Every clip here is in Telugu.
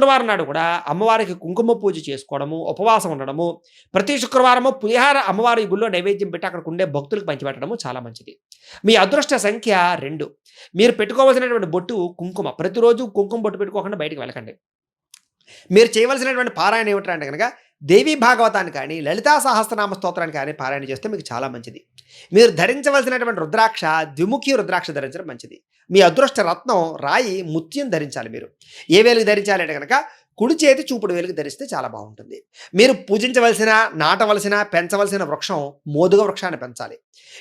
శుక్రవారం నాడు కూడా అమ్మవారికి కుంకుమ పూజ చేసుకోవడము, ఉపవాసం ఉండడము, ప్రతి శుక్రవారము పులిహార అమ్మవారి గుళ్ళో నైవేద్యం పెట్టి అక్కడికుండే భక్తులకు పంచిపెట్టడము చాలా మంచిది. మీ అదృష్ట సంఖ్య 2. మీరు పెట్టుకోవాల్సినటువంటి బొట్టు కుంకుమ. ప్రతిరోజు కుంకుమ బొట్టు పెట్టుకోకుండా బయటికి వెళ్ళకండి. మీరు చేయవలసినటువంటి పారాయణ ఏమిట్రా అంటే గనక దేవీ భాగవతాన్ని కానీ, లలితా సహస్రనామ స్తోత్రాన్ని కానీ పారాయణ చేస్తే మీకు చాలా మంచిది. మీరు ధరించవలసినటువంటి రుద్రాక్ష ద్విముఖి రుద్రాక్ష ధరించడం మంచిది. మీ అదృష్ట రత్నం రాయి ముత్యం ధరించాలి మీరు. ఏ వేలుగు ధరించాలి అంటే గనక కుడి చేతి చూపుడు వేలుగు ధరిస్తే చాలా బాగుంటుంది. మీరు పూజించవలసిన, నాటవలసిన, పెంచవలసిన వృక్షం మోదుగ వృక్షాన్ని పెంచాలి.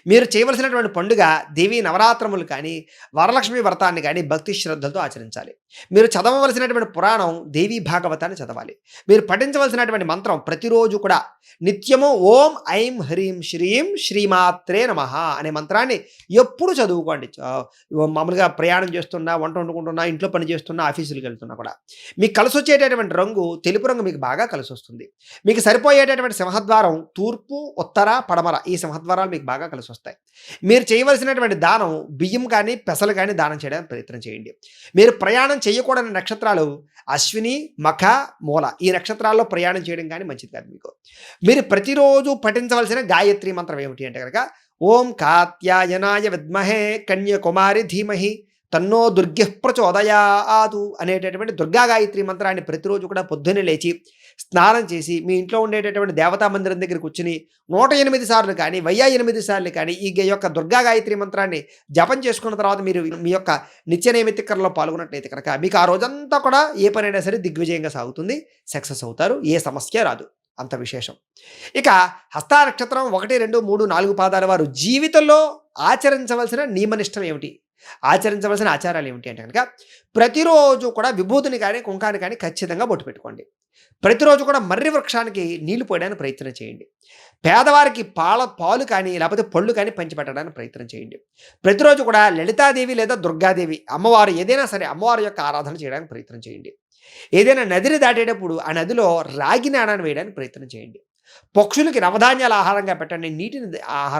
మీరు చేయవలసినటువంటి పండుగ దేవీ నవరాత్రములు కానీ, వరలక్ష్మి వ్రతాన్ని కానీ భక్తి శ్రద్ధలతో ఆచరించాలి. మీరు చదవవలసినటువంటి పురాణం దేవీ భాగవతాన్ని చదవాలి. మీరు పఠించవలసినటువంటి మంత్రం ప్రతిరోజు కూడా నిత్యము ఓం ఐం హ్రీం శ్రీం శ్రీమాత్రే నమః అనే మంత్రాన్ని ఎప్పుడు చదువుకోండి. మామూలుగా ప్రయాణం చేస్తున్నా, వంట వండుకుంటున్నా, ఇంట్లో పని చేస్తున్నా, ఆఫీసులకు వెళ్తున్నా కూడా మీకు కలిసి వచ్చేటటువంటి రంగు తెలుపు రంగు మీకు బాగా కలిసి వస్తుంది. మీకు సరిపోయేటటువంటి సింహద్వారం తూర్పు, ఉత్తర, పడమర ఈ సింహద్వారాలు మీకు బాగా కలిసి వస్తాయి. మీరు చేయవలసినటువంటి దానం బియ్యం కానీ, పెసలు కానీ దానం చేయడానికి ప్రయత్నం చేయండి. మీరు ప్రయాణం చేయకూడని నక్షత్రాలు అశ్విని, మఖ, మూల ఈ నక్షత్రాల్లో ప్రయాణం చేయడం కానీ మంచిది కాదు మీకు. మీరు ప్రతిరోజు పఠించవలసిన గాయత్రి మంత్రం ఏమిటి అంటే కనుక ఓం కాత్యాయనాయ విద్మహే కన్యకుమారి ధీమహి తన్నో దుర్గ ప్రచోదయాదు అనేటటువంటి దుర్గా గాయత్రి మంత్రాన్ని ప్రతిరోజు కూడా పొద్దున్నే లేచి స్నానం చేసి మీ ఇంట్లో ఉండేటటువంటి దేవతా మందిరం దగ్గర కూర్చుని 108 సార్లు కానీ 1008 సార్లు కానీ ఈ యొక్క దుర్గా గాయత్రి మంత్రాన్ని జపం చేసుకున్న తర్వాత మీరు మీ యొక్క నిత్య నైమిత్తికరలో పాల్గొన్నట్లయితే కనుక మీకు ఆ రోజంతా కూడా ఏ పనైనా సరే దిగ్విజయంగా సాగుతుంది. సక్సెస్ అవుతారు. ఏ సమస్య రాదు. అంత విశేషం. ఇక హస్త నక్షత్రం 1, 2, 3, 4 పాదాల వారు జీవితంలో ఆచరించవలసిన నియమనిష్టం ఏమిటి, ఆచరించవలసిన ఆచారాలు ఏమిటి అంటే కనుక ప్రతిరోజు కూడా విభూతిని కానీ, కుంకాన్ని కానీ ఖచ్చితంగా బొట్టు పెట్టుకోండి. ప్రతిరోజు కూడా మర్రి వృక్షానికి నీళ్లు పోయడానికి ప్రయత్నం చేయండి. పేదవారికి పాలు కానీ లేకపోతే పళ్ళు కానీ పంచిపెట్టడానికి ప్రయత్నం చేయండి. ప్రతిరోజు కూడా లలితాదేవి లేదా దుర్గాదేవి అమ్మవారు ఏదైనా సరే అమ్మవారి యొక్క ఆరాధన చేయడానికి ప్రయత్నం చేయండి. ఏదైనా నదిని దాటేటప్పుడు ఆ నదిలో రాగి నాణాన్ని వేయడానికి ప్రయత్నం చేయండి. పక్షులకి నవధాన్యాల ఆహారంగా పెట్టండి. నీటిని ఆహారం